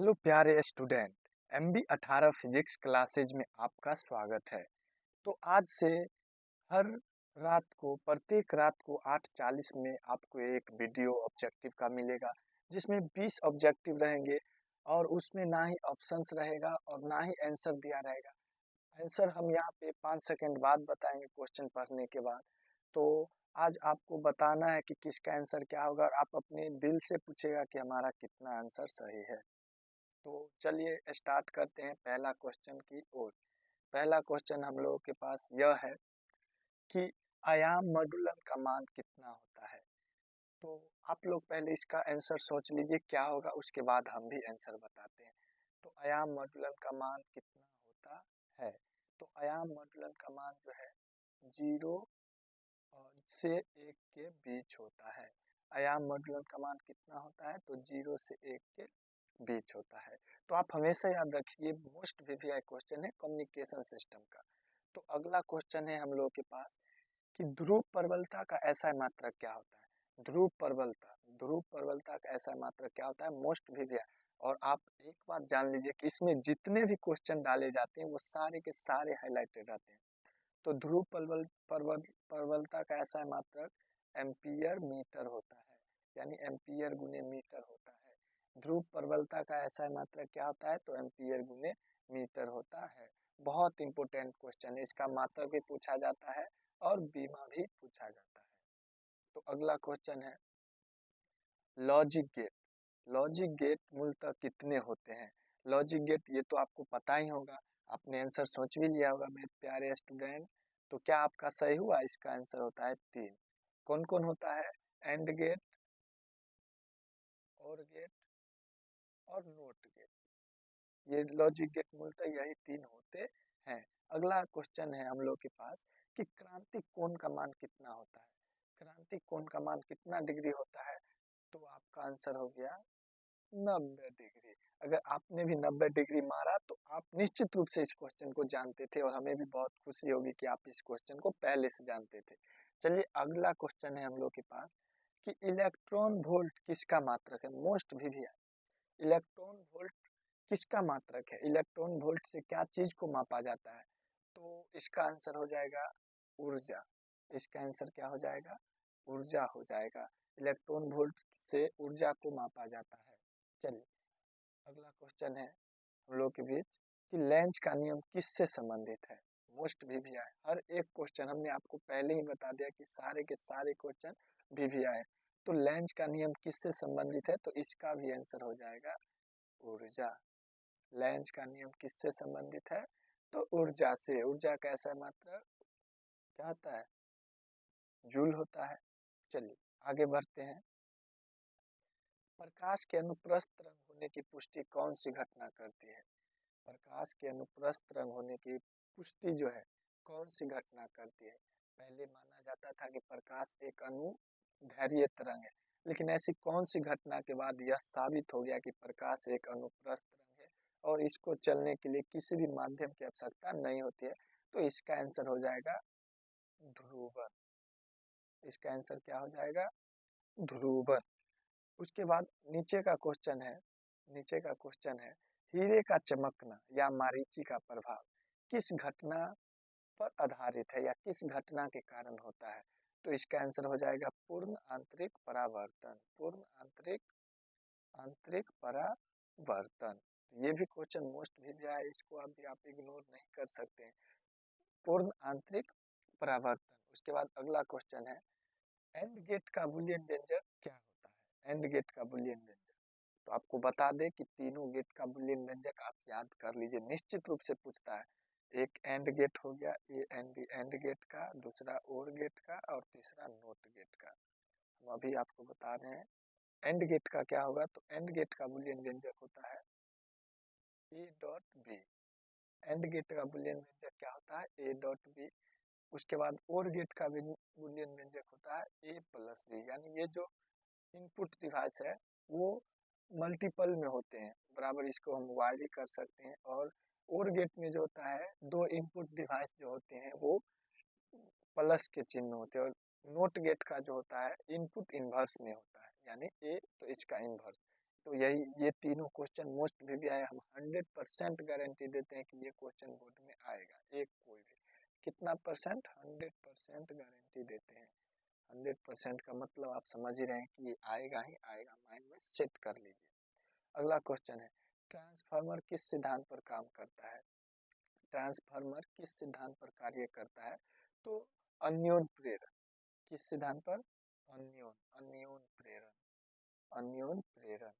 Hello प्यारे student. MB 18 physics classes में आपका स्वागत है। तो आज से हर प्रत्येक रात को 8:40 में आपको एक वीडियो ऑब्जेक्टिव का मिलेगा, जिसमें 20 ऑब्जेक्टिव रहेंगे और उसमें ना ही ऑप्शंस रहेगा और ना ही आंसर दिया रहेगा। आंसर हम यहाँ पे 5 सेकंड बाद बताएंगे क्वेश्चन पढ़ने के बाद। तो आज आपको बताना है कि किसका आंसर क्या होगा और आप अपने दिल से पूछेगा कि हमारा कितना आंसर सही है। तो चलिए स्टार्ट करते हैं पहला क्वेश्चन की ओर। पहला क्वेश्चन हम लोगों के पास यह है कि आयाम मॉड्यूलन का मान कितना होता है। तो आप लोग पहले इसका आंसर सोच लीजिए क्या होगा, उसके बाद हम भी आंसर बताते हैं। तो आयाम मॉड्यूलन का मान कितना होता है। तो आयाम मॉड्यूलन का मान जो है 0 से 1 के बीच होता है। आयाम मॉड्यूलन का मान कितना होता है, तो 0 से 1 के बीच होता है। तो आप हमेशा याद रखिए, मोस्ट वीवीआई क्वेश्चन है कम्युनिकेशन सिस्टम का। तो अगला क्वेश्चन है हम लोगों के पास कि ध्रुव प्रबलता का ऐसा मात्रक क्या होता है। ध्रुव प्रबलता का ऐसा मात्रक क्या होता है, मोस्ट वीवीआई। और आप एक बात जान लीजिए कि इसमें जितने भी क्वेश्चन डाले जाते हैं वो सारे के सारे हाईलाइटेड रहते हैं। तो ध्रुव प्रबलता का ऐसा मात्रक एम्पियर मीटर होता है, यानी एम्पियर गुने मीटर होता है। ध्रुव प्रबलता का ऐसा मात्रक क्या होता है, तो एम्पियर गुने मीटर होता है। बहुत इंपॉर्टेंट क्वेश्चन है, इसका मात्रक भी पूछा जाता है और बीमा भी पूछा जाता है। तो अगला क्वेश्चन है लॉजिक गेट। लॉजिक गेट मूलतः कितने होते हैं। लॉजिक गेट ये तो आपको पता ही होगा, आपने आंसर सोच भी लिया होगा मेरे प्यारे स्टूडेंट। तो क्या आपका सही हुआ, इसका आंसर होता है 3। कौन कौन होता है, एंड गेट, और गेट और नोट गेट। ये लॉजिक गेट मूलतः यही 3 होते हैं। अगला क्वेश्चन है हम लोग के पास कि क्रांतिक कोण का मान कितना होता है। क्रांतिक कोण का मान कितना डिग्री होता है, तो आपका आंसर हो गया 90 डिग्री। अगर आपने भी 90 डिग्री मारा तो आप निश्चित रूप से इस क्वेश्चन को जानते थे और हमें भी बहुत खुशी होगी कि आप इस क्वेश्चन को पहले से जानते थे। चलिए अगला क्वेश्चन है हम लोग के पास कि इलेक्ट्रॉन वोल्ट किसका मात्रक है। मोस्ट वीवीआई, इलेक्ट्रॉन वोल्ट किसका मात्रक है। इलेक्ट्रॉन वोल्ट से क्या चीज को मापा जाता है, तो इसका आंसर हो जाएगा ऊर्जा। इसका आंसर क्या हो जाएगा, ऊर्जा हो जाएगा। इलेक्ट्रॉन वोल्ट से ऊर्जा को मापा जाता है। चलिए अगला क्वेश्चन है हम लोग के बीच कि लेंज का नियम किससे संबंधित है। मोस्ट वीवीआई, हर एक क्वेश्चन हमने आपको पहले ही बता दिया कि सारे के सारे क्वेश्चन वीवीआई है। तो लेंज का नियम किससे संबंधित है, तो इसका भी आंसर हो जाएगा ऊर्जा। लेंज का नियम किससे संबंधित है, तो ऊर्जा से। ऊर्जा का ऐसा मात्रा क्या होता है, जूल होता है। चलिए आगे बढ़ते हैं। प्रकाश के अनुप्रस्थ रंग होने की पुष्टि कौन सी घटना करती है। प्रकाश के अनुप्रस्थ रंग होने की पुष्टि जो है कौन सी घटना करती है। पहले माना जाता था कि प्रकाश एक अनुदैर्घ्य तरंग है, लेकिन ऐसी कौन सी घटना के बाद यह साबित हो गया कि प्रकाश एक अनुप्रस्थ रंग है और इसको चलने के लिए किसी भी माध्यम की आवश्यकता नहीं होती है। तो इसका आंसर हो जाएगा ध्रुवन। इसका आंसर क्या हो जाएगा, ध्रुवन। उसके बाद नीचे का क्वेश्चन है, नीचे का क्वेश्चन है हीरे का चमकना या मारीची का प्रभाव किस घटना पर आधारित है या किस घटना के कारण होता है। तो इसका आंसर हो जाएगा पूर्ण आंतरिक परावर्तन। पूर्ण आंतरिक आंतरिक परावर्तन। ये भी क्वेश्चन मोस्ट भी दिया है, इसको अभी आप इग्नोर नहीं कर सकते हैं। पूर्ण आंतरिक परावर्तन। उसके बाद अगला क्वेश्चन है एंड गेट का बूलियन व्यंजक क्या होता है। एंड गेट का बूलियन व्यंजक, तो आपको बता दें कि तीनों गेट का बूलियन व्यंजक आप याद कर लीजिए, निश्चित रूप से पूछता है। एक एंड गेट हो गया, ये एंड गेट का, दूसरा और गेट का और तीसरा नोट गेट का। हम अभी आपको बता रहे हैं एंड गेट का क्या होगा, तो एंड गेट का बूलियन व्यंजक होता है A dot B. AND gate का बूलियन व्यंजक क्या होता है, ए डॉट बी। उसके बाद और गेट का बूलियन व्यंजक होता है ए प्लस बी, यानी ये जो इनपुट डिवाइस है वो मल्टीपल में होते हैं, बराबर इसको हम वाई भी कर सकते हैं। और गेट में जो होता है दो इनपुट डिवाइस जो होते हैं वो प्लस के चिन्ह होते हैं। और नोट गेट का जो होता है इनपुट इन्वर्स में होता है, यानी ए तो इसका इन्वर्स। तो यही ये तीनों क्वेश्चन मोस्ट भी आए, हम 100% गारंटी देते हैं कि ये क्वेश्चन बोर्ड में आएगा। एक कोई भी कितना परसेंट, 100% गारंटी देते हैं। 100% का मतलब आप समझ ही रहे हैं कि ये आएगा ही आएगा, माइंड में सेट कर लीजिए। अगला क्वेश्चन है, ट्रांसफार्मर किस सिद्धांत पर काम करता है? ट्रांसफार्मर किस सिद्धांत पर कार्य करता है? तो अन्योन प्रेरण। किस सिद्धांत पर? अन्योन प्रेरण, अन्योन प्रेरण,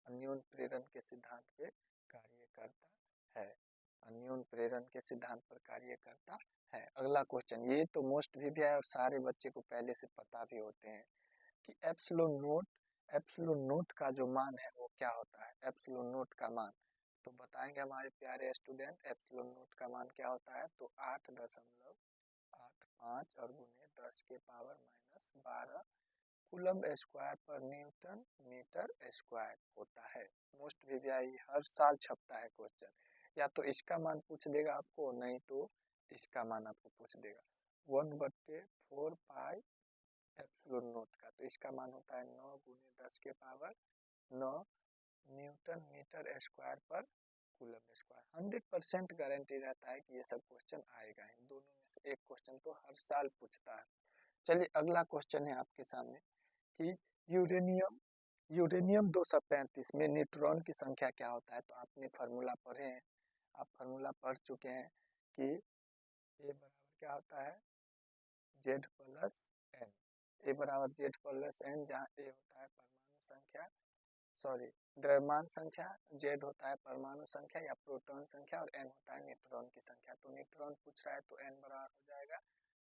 अन्योन प्रेरण के सिद्धांत पे कार्य करता है। अन्योन प्रेरण के सिद्धांत पर कार्य करता है। अगला क्वेश्चन, ये तो मोस्ट भी है और सारे बच्चे को पहले से पता भी होते हैं कि एप्सिलॉन नोट का जो मान है वो क्या होता है? एप्सिलॉन नोट का मान तो बताएंगे हमारे प्यारे स्टूडेंट। एप्सिलॉन नोट का मान क्या होता है? तो 8.85 और गुने 10 के पावर माइनस 12 कूलम्ब स्क्वायर पर न्यूटन मीटर स्क्वायर होता है। मोस्ट वीवीआई हर साल छपता है क्वेश्चन, या तो इसका मान पूछ देगा आपको, नहीं तो इसका मान आपको पूछ देगा 1/4 पाई एप्सिलॉन नोट का। तो इसका मान होता है 9 गुने 10 के पावर 9 न्यूटन मीटर स्क्वायर पर कूलम्ब स्क्वायर। 100% गारंटी रहता है कि ये सब क्वेश्चन आएगा ही, दोनों में से एक क्वेश्चन तो हर साल पूछता है। चलिए अगला क्वेश्चन है आपके सामने कि यूरेनियम यूरेनियम 235 में न्यूट्रॉन की संख्या क्या होता है? तो आपने फार्मूला पढ़े हैं, आप फार्मूला पढ़ चुके हैं कि ए बराबर क्या होता है? Z plus N. ए बराबर जेड प्लस एन, जहाँ ए होता है परमाणु संख्या, सॉरी द्रव्यमान संख्या, जेड होता है परमाणु संख्या या प्रोटॉन संख्या, और एन होता है न्यूट्रॉन की संख्या। तो न्यूट्रॉन पूछ रहा है तो एन बराबर हो जाएगा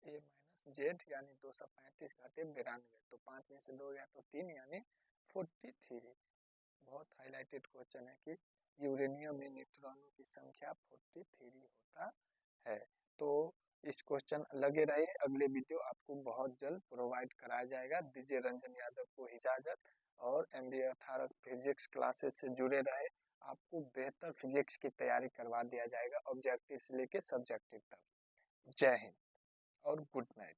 ए माइनस जेड, यानी 235 घटे 92। तो 5 में से 2 गया तो 3, यानी 43। बहुत हाईलाइटेड क्वेश्चन है कि यूरेनियम में न्यूट्रॉनों की संख्या 43 होता है। तो इस क्वेश्चन लगे रहिए, अगले वीडियो आपको बहुत जल्द प्रोवाइड कराया जाएगा। दीजिए रंजन यादव को इजाजत, और MBA अठारक फिजिक्स क्लासेस से जुड़े रहे, आपको बेहतर फिजिक्स की तैयारी करवा दिया जाएगा, ऑब्जेक्टिव से लेके सब्जेक्टिव तक। जय हिंद और गुड नाइट।